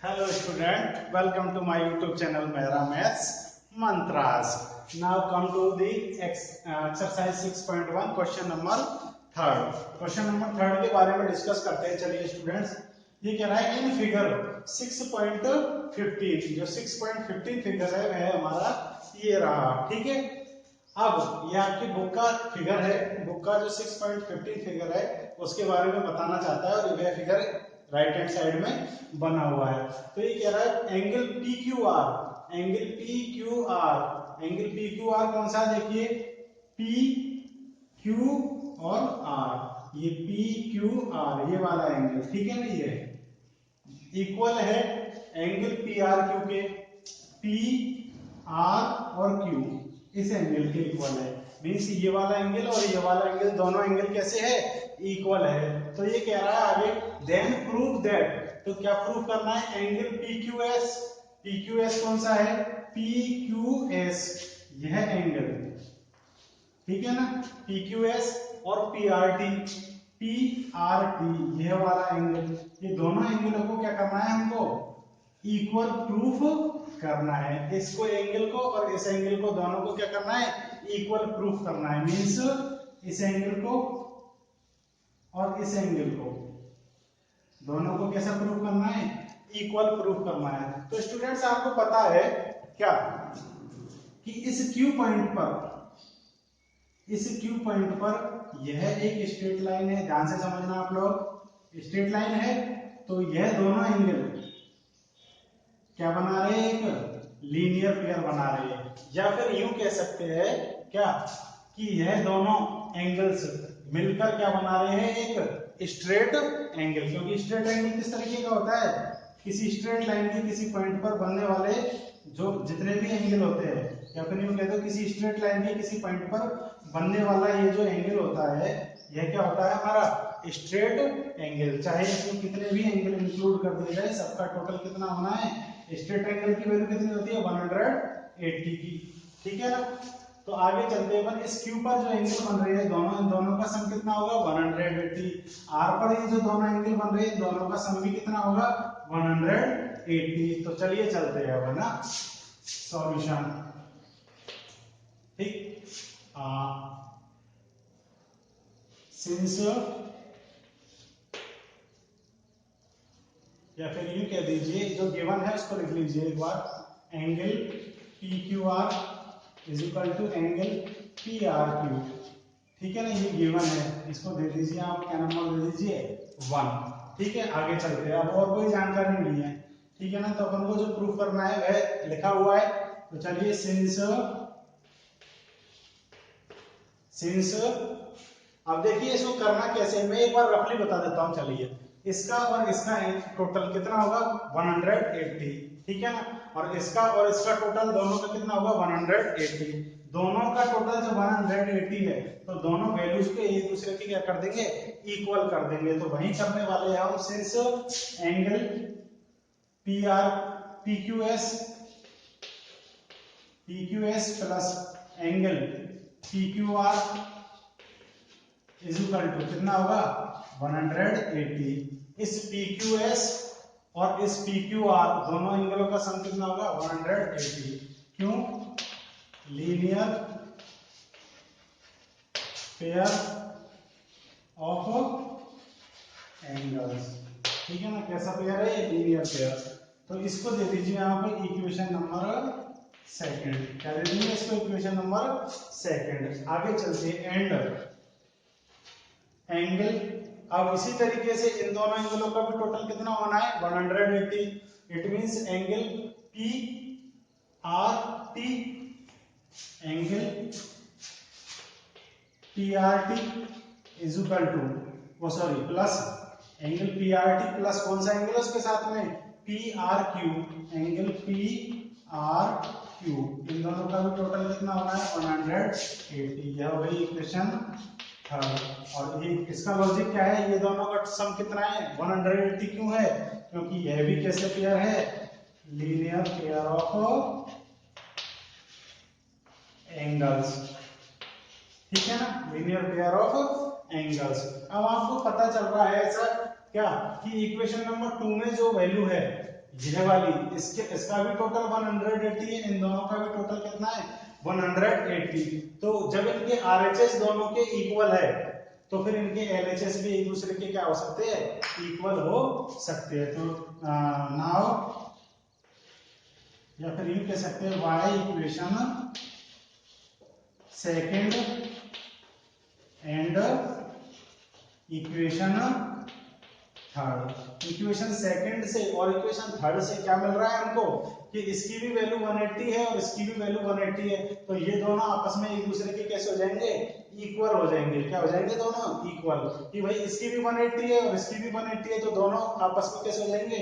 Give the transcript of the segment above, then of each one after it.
Hello student, welcome to my YouTube channel Mehra Maths Mantras. Now come to the exercise 6.1 question number 3rd. Question number 3rd के बारे में discuss करते हैं. चलिए students, ये कह रहा है इन फिगर 6.15 जो 6.15 फिगर है वह हमारा ये रहा. ठीक है, अब ये आपकी बुक का फिगर है. बुक का जो 6.15 फिगर है उसके बारे में बताना चाहता है और वह फिगर राइट हैंड साइड में बना हुआ है. तो ये कह रहा है angle P Q are, angle P Q are, angle P Q are कौन सा है? देखिए पी क्यू और आर, ये पी क्यू आर ये वाला एंगल, ठीक है ना, ये इक्वल है एंगल पी आर क्यू के. पी आर और क्यू इस एंगल के इक्वल है. मीन्स ये वाला एंगल और ये वाला एंगल दोनों एंगल कैसे है? इक्वल है. तो ये कह रहा है आगे देन प्रूव दैट, तो क्या प्रूव करना है? Angle P Q S, P Q S कौन सा है? पी क्यू एस यह एंगल, ठीक है ना, पी क्यू एस और P R T, P R T यह वाला एंगल, ये दोनों एंगलों को क्या करना है? हमको इक्वल प्रूफ करना है. इसको एंगल को और इस एंगल को दोनों को क्या करना है? इक्वल प्रूफ करना है. मीन्स इस एंगल को और इस एंगल को दोनों को कैसा प्रूफ करना है? इक्वल प्रूफ करना है. तो स्टूडेंट्स आपको पता है क्या कि इस क्यू पॉइंट पर, इस क्यू पॉइंट पर यह एक स्ट्रेट लाइन है. ध्यान से समझना आप लोग, स्ट्रेट लाइन है. तो यह दोनों एंगल क्या बना रहे हैं? एक लीनियर पेयर बना रहे हैं. या फिर यूं कह सकते हैं क्या कि यह दोनों एंगल्स मिलकर क्या बना रहे हैं? एक स्ट्रेट एंगल. क्योंकि स्ट्रेट एंगल किस तरीके का होता है? किसी स्ट्रेट लाइन के किसी पॉइंट पर बनने वाले जो जितने भी एंगल होते हैं, या फिर यूं कहते हो किसी स्ट्रेट लाइन के किसी पॉइंट पर बनने वाला ये जो एंगल होता है, यह क्या होता है? हमारा स्ट्रेट एंगल. चाहे इसमें कितने भी एंगल इंक्लूड कर दिए जाए, सबका टोटल कितना होना है? स्ट्रेट एंगल की वैल्यू कितनी होती है? 180 की. ठीक है ना. तो आगे चलते हैं. इस क्यू पर जो एंगल बन रहे हैं दोनों, इन दोनों का सम कितना होगा? 180. आर पर ये जो दोनों एंगल बन रहे हैं दोनों का सम भी कितना होगा? 180. तो चलिए चलते हैं अब ना सॉल्यूशन. ठीक, सिंस, या फिर यूं कह दीजिए जो गिवन है उसको लिख लीजिए एक बार. Angle P Q R is equal to angle P R Q. ठीक है ना, ये गिवन है. इसको दे दीजिए आप, क्या नंबर दे दीजिए? 1. ठीक है, आगे चलते हैं. अब और कोई जानकारी नहीं है, ठीक है ना. तो अपन को जो प्रूफ करना है वह लिखा हुआ है. तो चलिए सिंस, सिंस, अब देखिए इसको करना कैसे, मैं एक बार रफली बता देता हूं. चलिए, इसका और इसका टोटल कितना होगा? 180. ठीक है ना. और इसका टोटल दोनों का कितना होगा? 180. दोनों का टोटल जब 180 है तो दोनों वैल्यूज पे एक दूसरे के क्या कर देंगे? इक्वल कर देंगे. तो वही करने वाले हैं हम. Since angle P R P Q S plus angle P Q R is equal to कितना होगा? 180. इस पी क्यू एस और इस पी क्यू आर दोनों एंगलों का सम कितना होगा? 180. क्यों? Linear pair of angles. ठीक है ना. कैसा पेयर है? Linear pair. तो इसको दे दीजिए आप इक्वेशन नंबर 2. क्या दे दीजिए इसको? Equation number 2. आगे चलते हैं. एंड एंगल, अब इसी तरीके से इन दोनों एंगलों का भी टोटल कितना होना है? 180. It means angle P R T, angle P R T is equal to, वो sorry plus angle P R T plus कौन सा एंगल है उसके साथ में? P R Q, angle P R Q. इन दोनों का भी टोटल कितना होना है? 180. यह हो गई इक्वेशन 3rd. और ये इसका लॉजिक क्या है? ये दोनों का सम कितना है? 180. क्यों है? क्योंकि यह भी कैसे पेयर है? Linear pair of angles. ठीक है ना, लीनियर पेयर ऑफ एंगल्स. अब आपको पता चल रहा है ऐसा क्या कि इक्वेशन नंबर 2 में जो वैल्यू है यह वाली इसका भी टोटल 180 है, इन दोनों का भी टोटल कितना है 180। तो जब इनके RHS दोनों के इक्वल है तो फिर इनके LHS भी एक दूसरे के क्या हो सकते हैं इक्वल हो सकते हैं। तो नाउ या फिर यूं कह सकते हैं y equation second and equation third. Equation second से और इक्वेशन थर्ड से क्या मिल रहा है हमको कि इसकी भी वैल्यू 180 है और इसकी भी वैल्यू 180 है। तो ये दोनों आपस में एक दूसरे के कैसे हो जाएंगे इक्वल हो जाएंगे। क्या हो जाएंगे दोनों इक्वल, कि भाई इसकी भी 180 है और इसकी भी 180 है, तो दोनों आपस में कैसे हो जाएंगे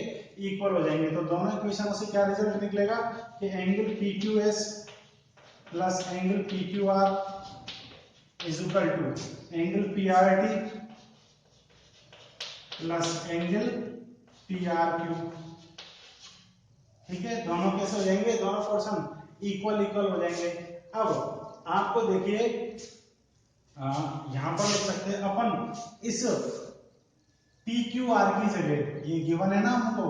इक्वल हो जाएंगे। तो दोनों इक्वेशनों से क्या रिजल्ट निकलेगा कि angle PQS plus angle PQR is equal to angle PRT plus angle PRQ। ठीक है, दोनों कैसे हो जाएंगे, दोनों पोर्शन इक्वल हो जाएंगे। अब आपको देखिए यहां पर लिख सकते हैं अपन इस PQR की जगह, ये गिवन है ना हमको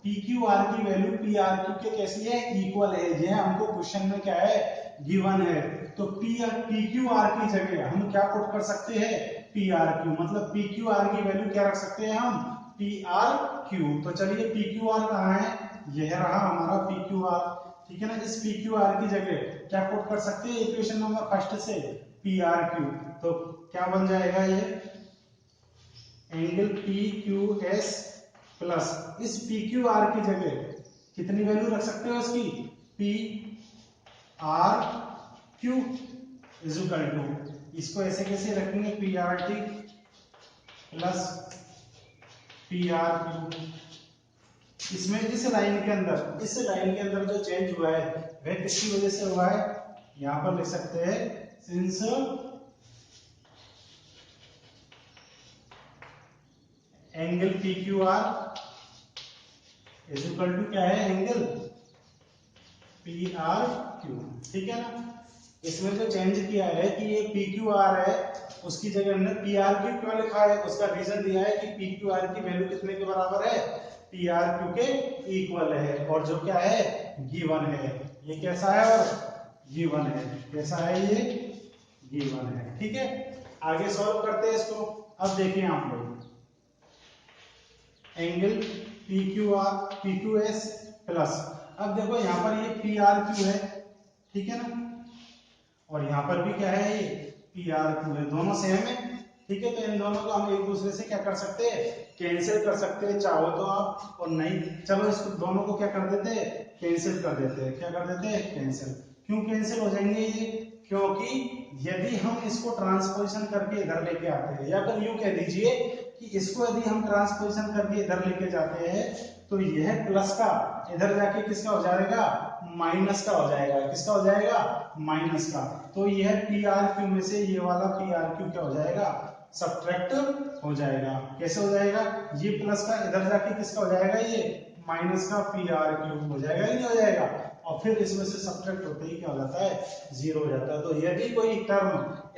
PQR की वैल्यू PRQ के कैसी है इक्वल है, ये हमको क्वेश्चन में क्या है गिवन है। तो PQR की जगह हम क्या पुट कर सकते हैं PRQ, मतलब PQR की वैल्यू क्या रख सकते हैं हम PRQ। तो चलिए PQR कहाँ है, यह रहा हमारा PQR। ठीक है ना, इस PQR की जगह क्या पुट कर सकते हैं इक्वेशन नंबर फर्स्ट से PRQ। तो क्या बन जाएगा ये एंगल PQS प्लस इस PQR की जगह कितनी वैल्यू रख सकते हो इसकी PRQ इज इक्वल टू, इसको ऐसे कैसे रखेंगे PRT प्लस PRQ। इसमें इस लाइन के अंदर जो चेंज हुआ है वह किसकी वजह से हुआ है, यहां पर लिख सकते हैं since angle PQR is equal to क्या है एंगल PRQ। ठीक है ना, इसमें जो चेंज किया है कि ये PQR है उसकी जगह हमने PRQ क्यों लिखा है, उसका रीजन दिया है कि PQR की वैल्यू कितने के बराबर है PRQ के इक्वल है, और जो क्या है गिवन है। ये कैसा है और गिवन है, कैसा है ये गिवन है। ठीक है, आगे सॉल्व करते हैं इसको। अब देखिए आप लोग एंगल PQS प्लस, अब देखो यहाँ पर ये PRQ है, ठीक है ना, और यहाँ पर भी क्या है ये PRQ है, दोनों सेम है। ठीक है, तो इन दोनों को हम एक दूसरे से क्या कर सकते हैं कैंसिल कर सकते हैं, चाहो तो आप, और नहीं चलो इसको दोनों को क्या कर देते हैं कैंसिल कर देते हैं। क्या कर देते हैं कैंसिल। क्यों कैंसिल हो जाएंगे ये, क्योंकि यदि हम इसको ट्रांसपोजिशन करके इधर लेके आते हैं, या फिर यूं कह दीजिए कि इसको यदि हम ट्रांसपोजिशन करके इधर लेके जाते हैं तो यह प्लस का इधर जाके किसका हो जाएगा माइनस का हो जाएगा। किसका हो जाएगा माइनस का। तो यह PRQ में से ये वाला PRQ क्या हो जाएगा सब्ट्रैक्ट हो जाएगा। कैसे हो जाएगा, ये प्लस का इधर जाके किसका हो जाएगा ये माइनस का PRQ हो जाएगा, ही नहीं हो जाएगा, और फिर इसमें से सब्ट्रैक्ट होते ही क्या हो जाता है जीरो हो जाता है। तो यदि कोई टर्म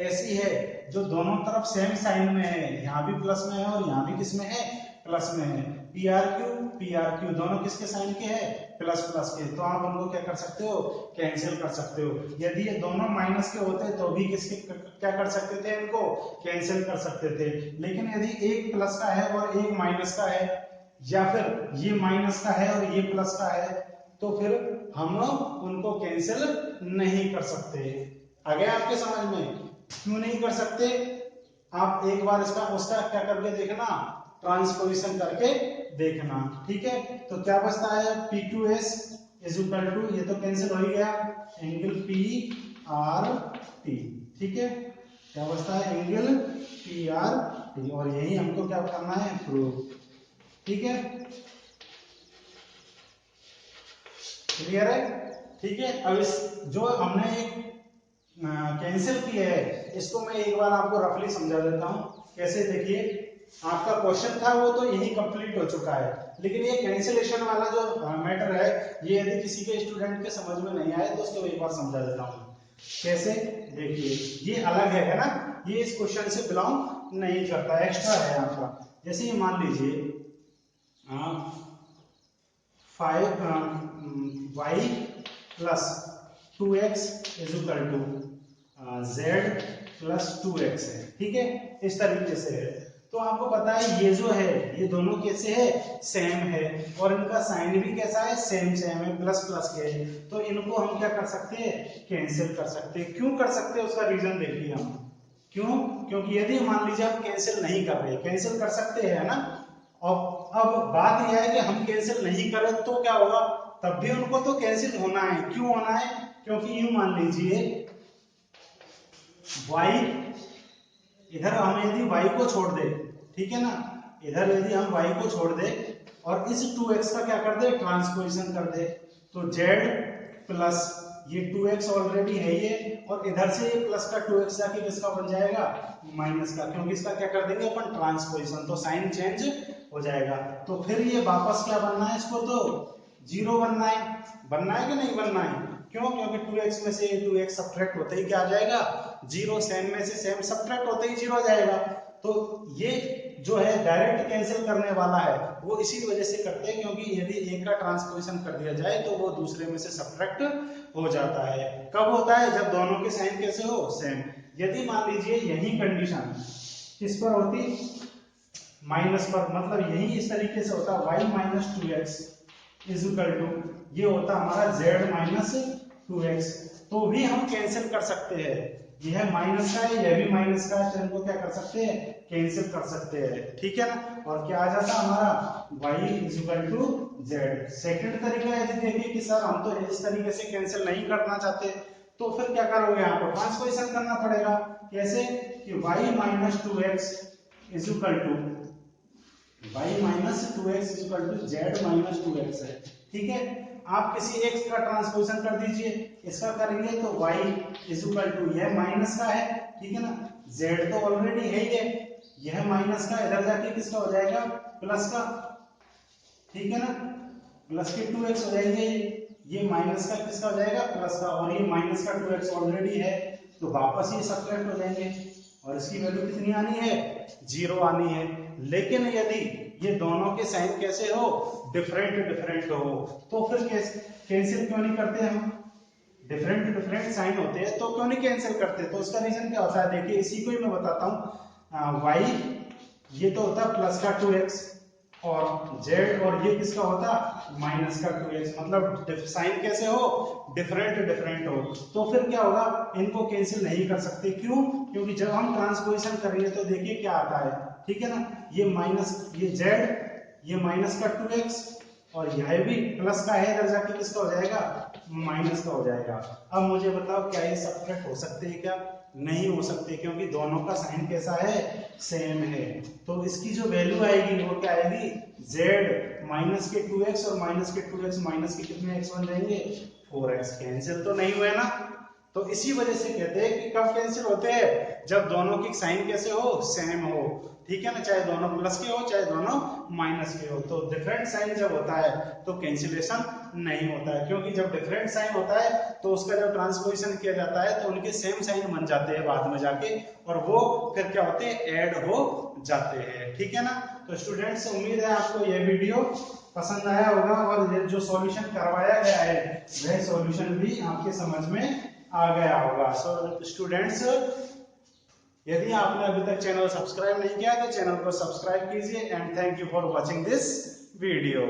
ऐसी है जो दोनों तरफ सेम साइन में है, यहाँ भी प्लस में है और यहाँ भी किस में है प्लस में है, PRQ दोनों किसके साइन के हैं प्लस के, तो आप उनको क्या कर सकते हो कैंसिल कर सकते हो। यदि ये दोनों माइनस के होते तो भी किसके क्या कर सकते थे इनको कैंसिल कर सकते थे। लेकिन यदि एक प्लस का है और एक माइनस का है, या फिर ये माइनस का है और ये प्लस का है, तो फिर हम उनको कैंसिल नहीं कर सकते। आ गया आपके समझ में, क्यों नहीं कर सकते, आप एक बार उसका क्या करके देखना ट्रांसपोजिशन करके देखना। ठीक है, तो क्या बचता है PQS इज इक्वल टू, ये तो कैंसिल हो ही गया, एंगल PRT। ठीक है, क्या बचता है एंगल PRT, और यही हमको क्या करना है प्रूव। ठीक है, क्लियर है। ठीक है, अब इस जो हमने एक कैंसिल किया है इसको मैं एक बार आपको रफली समझा देता हूं कैसे। देखिए आपका क्वेश्चन था वो तो यही कंप्लीट हो चुका है, लेकिन ये कैंसिलेशन वाला जो मैटर है ये यदि किसी के स्टूडेंट के समझ में नहीं आए तो उसको एक बार समझा देता हूं कैसे। देखिए ये अलग है ना, ये इस क्वेश्चन से बिलोंग नहीं करता, एक्स्ट्रा है आपका। जैसे ये मान लीजिए आप y plus 2x is equal to z plus 2x है, ठीक है, इस तरीके से है। तो आपको पता है ये जो है ये दोनों कैसे है, सेम है, और इनका साइन भी कैसा है, सेम सेम है, प्लस प्लस के है। तो इनको हम क्या कर सकते हैं, कैंसिल कर सकते हैं। क्यों कर सकते हैं उसका रीजन देखिए हम, क्यों, क्योंकि यदि मान लीजिए हम कैंसिल नहीं कर रहे, कैंसिल कर सकते हैं ना, और अब बात यह है कि हम कैंसिल नहीं करें तो क्या होगा, तब भी उनको तो कैंसिल होना है। क्यों होना है, क्योंकि यूं मान लीजिए y, इधर हम यदि y को छोड़ दे, ठीक है ना, इधर यदि हम y को छोड़ दे और इस 2x का क्या कर दे, ट्रांसपोजिशन कर दे, तो z प्लस ये 2x ऑलरेडी है ये, और इधर से ये प्लस का 2x जाके किसका बन जाएगा, माइनस का, क्योंकि इसका क्या कर देंगे अपन, ट्रांसपोजिशन, तो साइन चेंज हो जाएगा। तो फिर ये वापस क्या बनना है, इसको तो 0 बनना है कि नहीं बनना है, क्यों, क्योंकि 2x में से 2x सब्ट्रैक्ट होते ही क्या आ जाएगा, 0, सेम में से सेम सब्ट्रैक्ट होते ही 0 आ जाएगा। तो ये जो है डायरेक्ट कैंसिल करने वाला है, वो इसी वजह से करते हैं, क्योंकि यदि एक का ट्रांसपोजिशन कर दिया जाए तो वो दूसरे में से सब्ट्रैक्ट हो जाता है। कब होता है, जब दोनों के साइन कैसे हो, सेम। यदि मान लीजिए यही कंडीशन किस पर होती, माइनस पर, मतलब यही इस तरीके से होता, y minus 2x is equal to, ये होता हमारा z माइनस 2x, तो भी हम कैंसिल कर सकते हैं। यह माइनस का है, यह भी माइनस का है, तो इनको क्या कर सकते हैं, कैंसिल कर सकते हैं, ठीक है ना। और क्या आ जाता हमारा y is equal to z। Second तरीका यदि देखिए कि सर हम तो इस तरीके से कैंसिल नहीं करना चाहते, तो फिर क्या करोगे, यहाँ पर ट्रांसपोजिशन करना पड़ेगा। कैसे, कि y minus 2x is equal to y minus 2x is equal to z minus 2x है, ठीक है। आप किसी x का ट्रांसपोजिशन कर दीजिए, इसका करेंगे तो y इज इक्वल टू, यह माइनस का है, ठीक है ना, z तो ऑलरेडी है ही है, यह माइनस का इधर जाके किसका हो जाएगा, प्लस का, ठीक है ना, प्लस के 2x हो जाएंगे, ये माइनस का किसका हो जाएगा, प्लस का, और ये माइनस का 2x ऑलरेडी है, तो वापस ये सब्ट्रैक्ट हो जाएंगे, और इसकी वैल्यू कितनी आनी है, 0 आनी है। लेकिन यदि ये दोनों के साइन कैसे हो, डिफरेंट हो, तो फिर कैंसिल क्यों नहीं करते हम, डिफरेंट साइन होते हैं तो क्यों नहीं कैंसिल करते, तो उसका रीजन क्या होता है, देखिए इसी को ही मैं बताता हूँ। y ये तो होता है प्लस का 2x, और z और ये किसका होता, माइनस का 2x, मतलब साइन कैसे हो, डिफरेंट हो, तो फिर क्या होगा, इनको कैंसिल नहीं कर सकते। क्यों, क्योंकि जब हम ट्रांसपोजिशन करेंगे तो देखिए क्या आता है, ठीक है ना, ये माइनस, ये z, ये माइनस का 2x, और यह भी प्लस का है, इधर जाके किसका हो जाएगा, माइनस का हो जाएगा। अब मुझे बताओ क्या ये सब्ट्रैक्ट हो सकते हैं क्या, नहीं हो सकते, क्योंकि दोनों का साइन कैसा है, सेम है। तो इसकी जो वैल्यू आएगी वो क्या आएगी, z माइनस के 2x, और माइनस के 2x माइनस के कितने x बन जाएंगे, 4x। कैंसिल तो नहीं हुए ना, तो इसी वजह से कहते हैं कि कब कैंसिल होते हैं, जब दोनों की साइन कैसे हो, सेम हो, ठीक है ना, चाहे दोनों प्लस के हो चाहे दोनों माइनस के हो। तो डिफरेंट साइन जब होता है तो कैंसिलेशन नहीं होता है, क्योंकि जब डिफरेंट साइन होता है तो उसका जब ट्रांसपोजिशन किया जाता है तो उनके सेम साइन बन जाते हैं बाद में जाके, और वो फिर क्या होते हैं, ऐड हो जाते हैं, ठीक है ना। तो स्टूडेंट्स, उम्मीद है आपको यह वीडियो पसंद आया होगा, और जो सॉल्यूशन करवाया गया है वह सॉल्यूशन भी आपके समझ में आ गया होगा। सो स्टूडेंट्स, यदि आपने अभी तक चैनल सब्सक्राइब नहीं किया तो चैनल को सब्सक्राइब कीजिए, and thank you for watching this video.